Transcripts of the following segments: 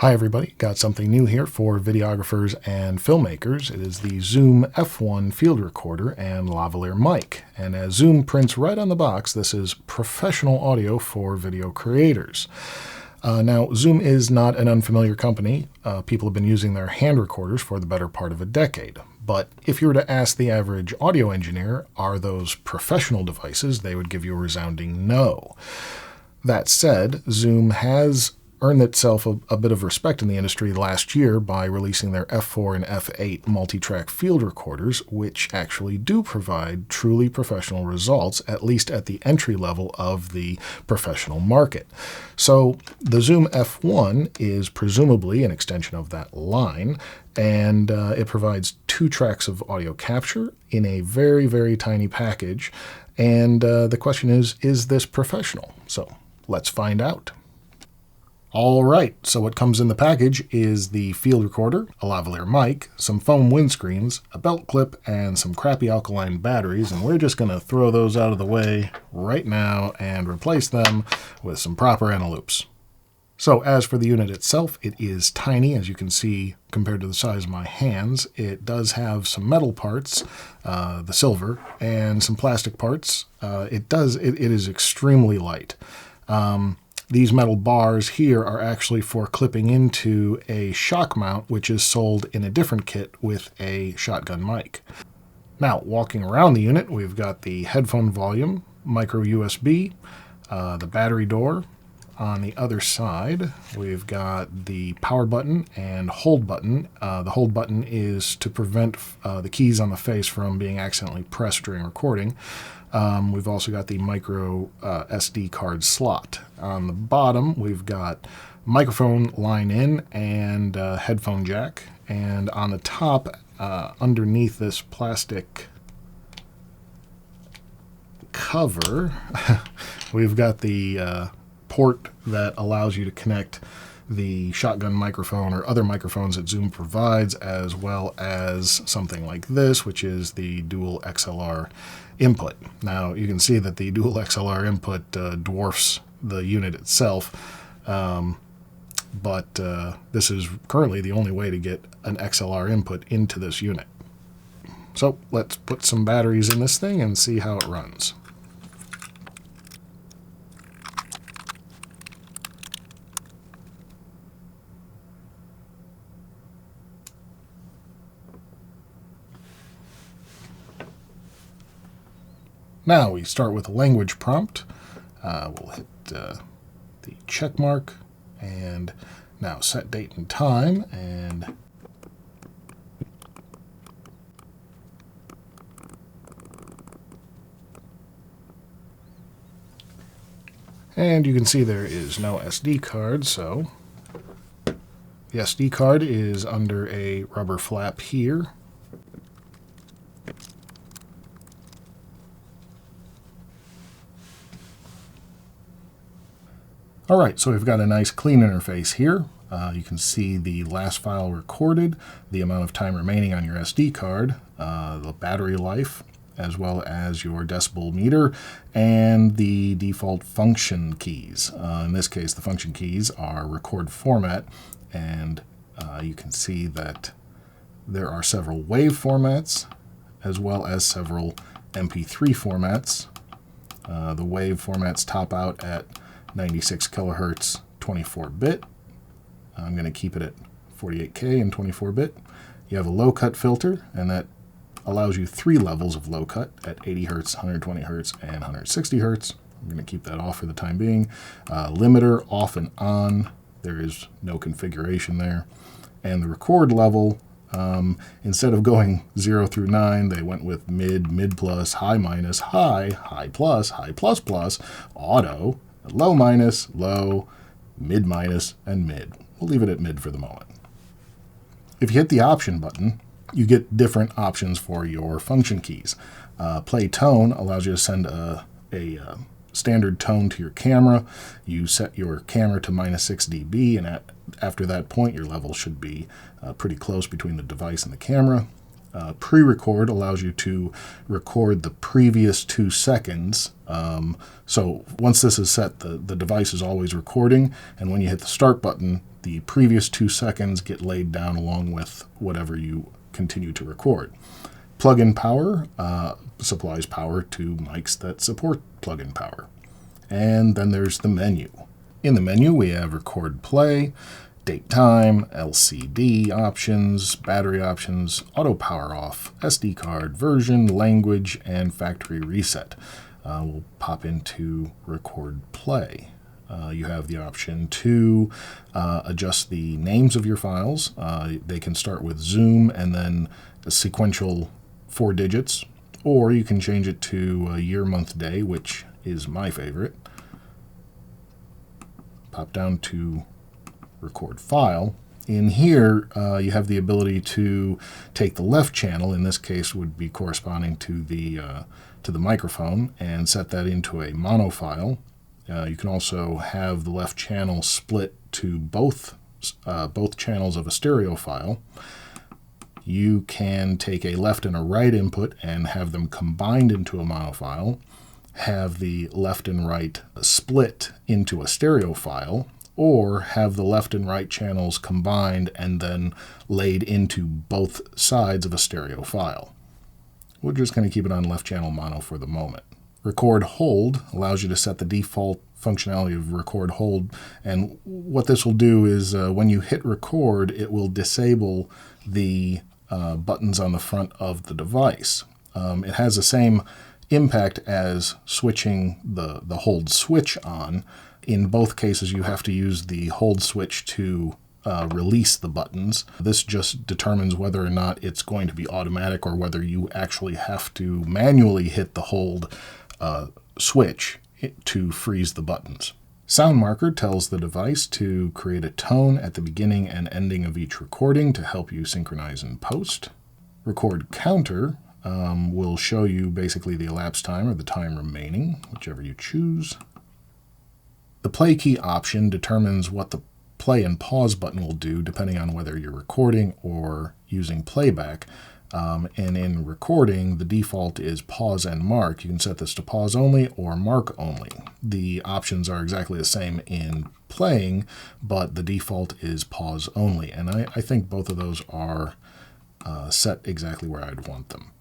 Hi everybody, got something new here for videographers and filmmakers. It is the Zoom F1 field recorder and lavalier mic. And as Zoom prints right on the box, this is professional audio for video creators. Now, Zoom is not an unfamiliar company. People have been using their hand recorders for the better part of a decade. But if you were to ask the average audio engineer, are those professional devices, they would give you a resounding no. That said, Zoom has earned itself a bit of respect in the industry last year by releasing their F4 and F8 multi-track field recorders, which actually do provide truly professional results, at least at the entry level of the professional market. So the Zoom F1 is presumably an extension of that line, and it provides 2 tracks of audio capture in a very, very tiny package. And the question is this professional? So let's find out. All right, so what comes in the package is the field recorder, a lavalier mic, some foam windscreens, a belt clip, and some crappy alkaline batteries, and we're just going to throw those out of the way right now and replace them with some proper anteloops. So as for the unit itself, it is tiny, as you can see, compared to the size of my hands. It does have some metal parts, the silver, and some plastic parts. It is extremely light. These metal bars here are actually for clipping into a shock mount, which is sold in a different kit with a shotgun mic. Now, walking around the unit, we've got the headphone volume, micro USB, the battery door. On the other side, we've got the power button and hold button. The hold button is to prevent the keys on the face from being accidentally pressed during recording. We've also got the micro SD card slot. On the bottom, we've got microphone line in and headphone jack. And on the top, underneath this plastic cover, we've got the port that allows you to connect the shotgun microphone or other microphones that Zoom provides, as well as something like this, which is the dual XLR input. Now, you can see that the dual XLR input dwarfs the unit itself, but this is currently the only way to get an XLR input into this unit. So let's put some batteries in this thing and see how it runs. Now we start with a language prompt. We'll hit the check mark and now set date and time, and you can see there is no SD card, so the SD card is under a rubber flap here. All right, so we've got a nice clean interface here. You can see the last file recorded, the amount of time remaining on your SD card, the battery life, as well as your decibel meter, and the default function keys. In this case, the function keys are record format, and you can see that there are several WAV formats, as well as several MP3 formats. The WAV formats top out at 96 kilohertz, 24-bit. I'm going to keep it at 48K and 24-bit. You have a low cut filter, and that allows you 3 levels of low cut at 80 hertz, 120 hertz, and 160 hertz. I'm going to keep that off for the time being. Limiter off and on. There is no configuration there. And the record level, instead of going 0 through 9, they went with mid, mid plus, high minus, high, high plus, auto, low minus, low, mid minus, and mid. We'll leave it at mid for the moment. If you hit the option button, you get different options for your function keys. Play tone allows you to send a standard tone to your camera. You set your camera to -6 dB, and after that point, your level should be pretty close between the device and the camera. Pre-record allows you to record the previous 2 seconds. So once this is set, the device is always recording, and when you hit the start button, the previous 2 seconds get laid down along with whatever you continue to record. Plug-in power supplies power to mics that support plug-in power. And then there's the menu. In the menu, we have record play, date time, LCD options, battery options, auto power off, SD card, version, language, and factory reset. We'll pop into record play. You have the option to adjust the names of your files. They can start with Zoom and then a sequential 4 digits, or you can change it to year, month, day, which is my favorite. Pop down to record file. In here, you have the ability to take the left channel, in this case would be corresponding to the microphone, and set that into a mono file. You can also have the left channel split to both channels of a stereo file. You can take a left and a right input and have them combined into a mono file, have the left and right split into a stereo file, or have the left and right channels combined and then laid into both sides of a stereo file. We're just going to keep it on left channel mono for the moment. Record hold allows you to set the default functionality of record hold, and what this will do is when you hit record, it will disable the buttons on the front of the device. It has the same impact as switching the hold switch on. In both cases, you have to use the hold switch to release the buttons. This just determines whether or not it's going to be automatic or whether you actually have to manually hit the hold switch to freeze the buttons. Sound marker tells the device to create a tone at the beginning and ending of each recording to help you synchronize in post. Record counter will show you basically the elapsed time or the time remaining, whichever you choose. The play key option determines what the play and pause button will do depending on whether you're recording or using playback. And in recording, the default is pause and mark. You can set this to pause only or mark only. The options are exactly the same in playing, but the default is pause only. And I think both of those are set exactly where I'd want them.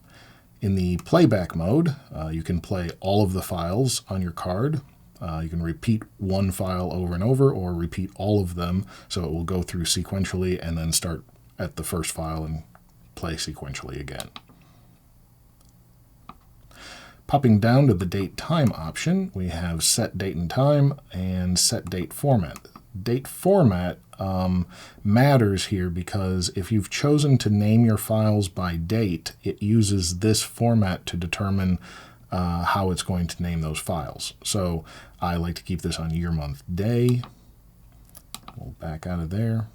In the playback mode, you can play all of the files on your card. You can repeat one file over and over or repeat all of them, so it will go through sequentially and then start at the first file and play sequentially again. Popping down to the date time option, we have set date and time and set date format. Date format matters here because if you've chosen to name your files by date, it uses this format to determine how it's going to name those files. So I like to keep this on year, month, day. We'll back out of there.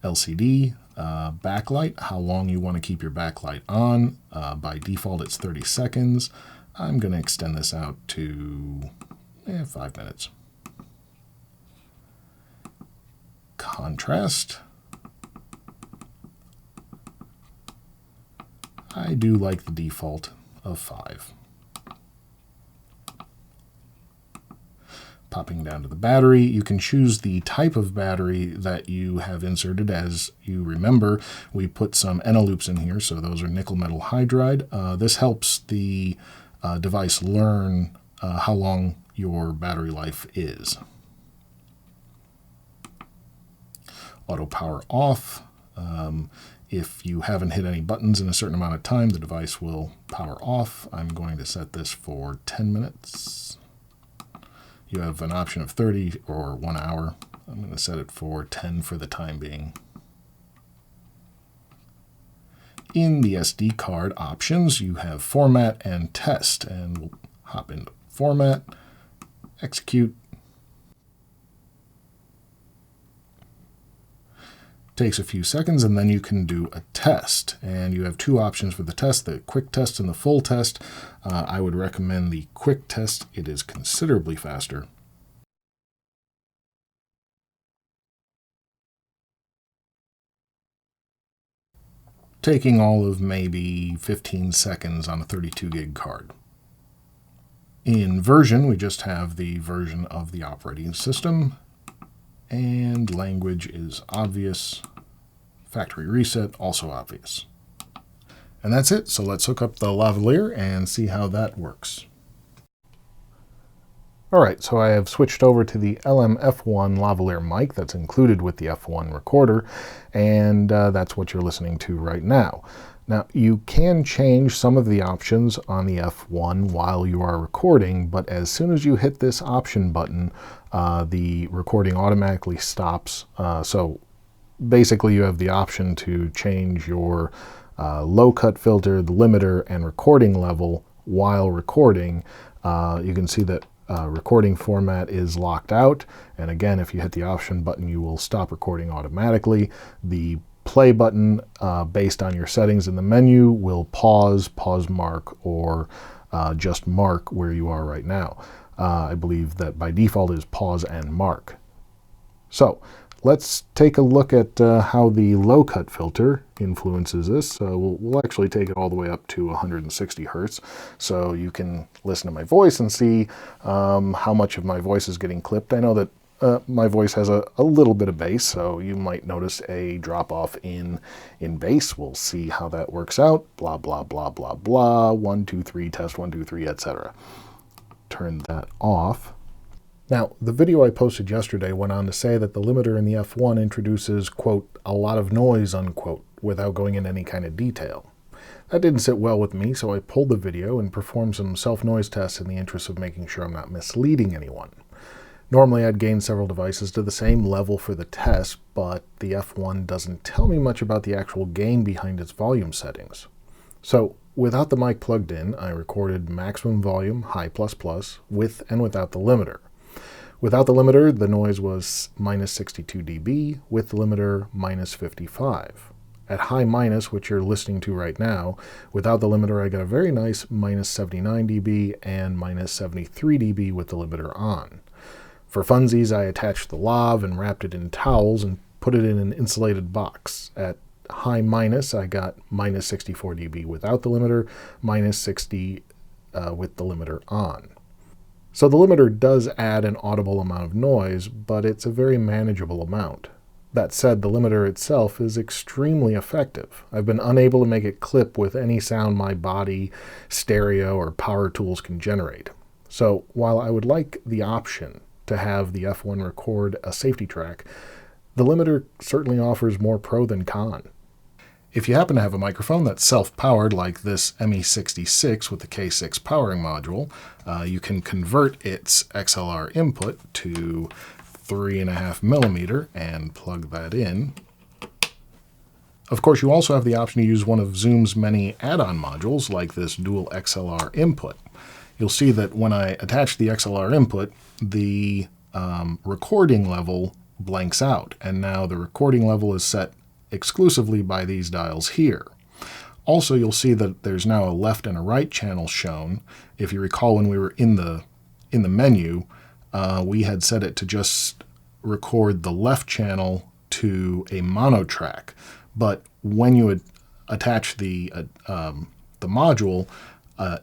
LCD, backlight, how long you want to keep your backlight on. By default, it's 30 seconds. I'm going to extend this out to 5 minutes. Contrast. I do like the default of 5. Popping down to the battery, you can choose the type of battery that you have inserted. As you remember, we put some Eneloops in here, so those are nickel metal hydride. This helps the device learn how long your battery life is. Auto power off. If you haven't hit any buttons in a certain amount of time, the device will power off. I'm going to set this for 10 minutes. You have an option of 30 or 1 hour. I'm going to set it for 10 for the time being. In the SD card options, you have format and test, and we'll hop into format, execute. Takes a few seconds, and then you can do a test. And you have 2 options for the test, the quick test and the full test. I would recommend the quick test. It is considerably faster. taking all of maybe 15 seconds on a 32 gig card. In version, we just have the version of the operating system, and language is obvious. Factory reset, also obvious. And that's it, so let's hook up the lavalier and see how that works. Alright, so I have switched over to the LM-F1 lavalier mic that's included with the F1 recorder, and that's what you're listening to right now. Now, you can change some of the options on the F1 while you are recording, but as soon as you hit this option button, the recording automatically stops. So basically you have the option to change your low cut filter, the limiter, and recording level while recording. You can see that recording format is locked out, and again, if you hit the option button, you will stop recording automatically. The play button, based on your settings in the menu, will pause, pause mark, or just mark where you are right now. I believe that by default is pause and mark. So let's take a look at how the low cut filter influences this. We'll actually take it all the way up to 160 hertz, so you can listen to my voice and see how much of my voice is getting clipped. I know that my voice has a little bit of bass, so you might notice a drop off in bass. We'll see how that works out. Blah, blah, blah, blah, blah. 1, 2, 3, test 1, 2, 3, etc. Turn that off. Now, the video I posted yesterday went on to say that the limiter in the F1 introduces, quote, a lot of noise, unquote, without going into any kind of detail. That didn't sit well with me, so I pulled the video and performed some self-noise tests in the interest of making sure I'm not misleading anyone. Normally I'd gain several devices to the same level for the test, but the F1 doesn't tell me much about the actual gain behind its volume settings. So without the mic plugged in, I recorded maximum volume, high plus plus, with and without the limiter. Without the limiter, the noise was minus 62 dB, with the limiter minus 55. At high minus, which you're listening to right now, without the limiter I got a very nice minus 79 dB and minus 73 dB with the limiter on. For funsies, I attached the lav and wrapped it in towels and put it in an insulated box. At high minus, I got minus 64 dB without the limiter, minus 60 with the limiter on. So the limiter does add an audible amount of noise, but it's a very manageable amount. That said, the limiter itself is extremely effective. I've been unable to make it clip with any sound my body, stereo, or power tools can generate. So while I would like the option to have the F1 record a safety track, the limiter certainly offers more pro than con. If you happen to have a microphone that's self-powered like this ME66 with the K6 powering module, you can convert its XLR input to 3.5 millimeter and plug that in. Of course, you also have the option to use one of Zoom's many add-on modules like this dual XLR input. You'll see that when I attach the XLR input, the recording level blanks out, and now the recording level is set exclusively by these dials here. Also, you'll see that there's now a left and a right channel shown. If you recall, when we were in the menu, we had set it to just record the left channel to a mono track, but when you would attach the module,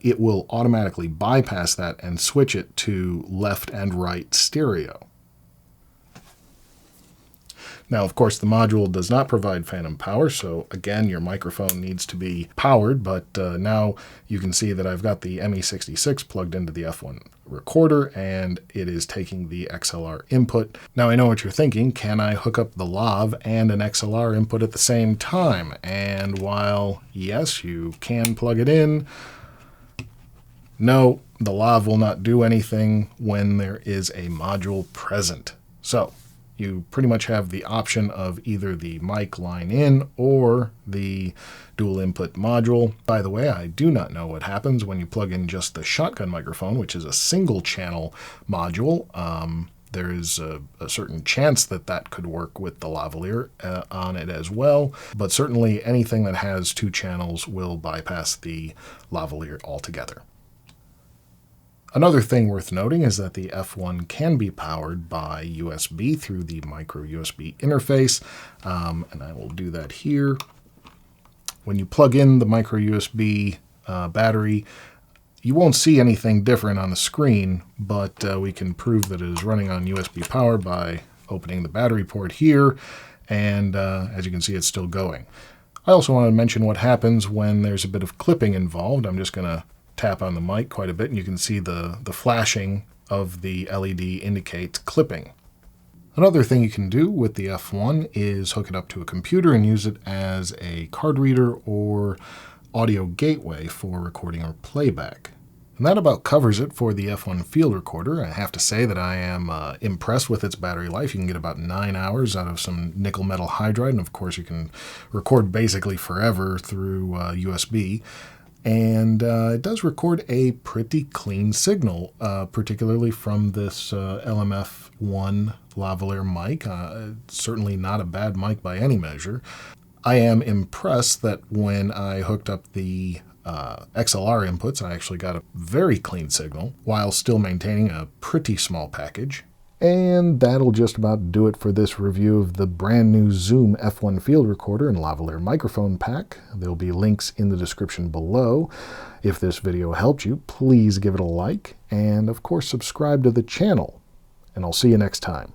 it will automatically bypass that and switch it to left and right stereo. Now, of course, the module does not provide phantom power, so again, your microphone needs to be powered, but now you can see that I've got the ME66 plugged into the F1 recorder, and it is taking the XLR input. Now, I know what you're thinking, can I hook up the lav and an XLR input at the same time? And while, yes, you can plug it in, no, the lav will not do anything when there is a module present. So you pretty much have the option of either the mic line in or the dual input module. By the way, I do not know what happens when you plug in just the shotgun microphone, which is a single channel module. There is a certain chance that that could work with the lavalier on it as well, but certainly anything that has two channels will bypass the lavalier altogether. Another thing worth noting is that the F1 can be powered by USB through the micro USB interface, and I will do that here. When you plug in the micro USB battery, you won't see anything different on the screen, but we can prove that it is running on USB power by opening the battery port here, and as you can see, it's still going. I also want to mention what happens when there's a bit of clipping involved. I'm just going to tap on the mic quite a bit, and you can see the flashing of the LED indicates clipping. Another thing you can do with the F1 is hook it up to a computer and use it as a card reader or audio gateway for recording or playback. And that about covers it for the F1 field recorder. I have to say that I am impressed with its battery life. You can get about 9 hours out of some nickel metal hydride, and of course you can record basically forever through USB. And it does record a pretty clean signal, particularly from this LMF1 lavalier mic. Certainly not a bad mic by any measure. I am impressed that when I hooked up the XLR inputs, I actually got a very clean signal while still maintaining a pretty small package. And that'll just about do it for this review of the brand new Zoom F1 field recorder and lavalier microphone pack. There'll be links in the description below. If this video helped you, please give it a like, and of course subscribe to the channel. And I'll see you next time.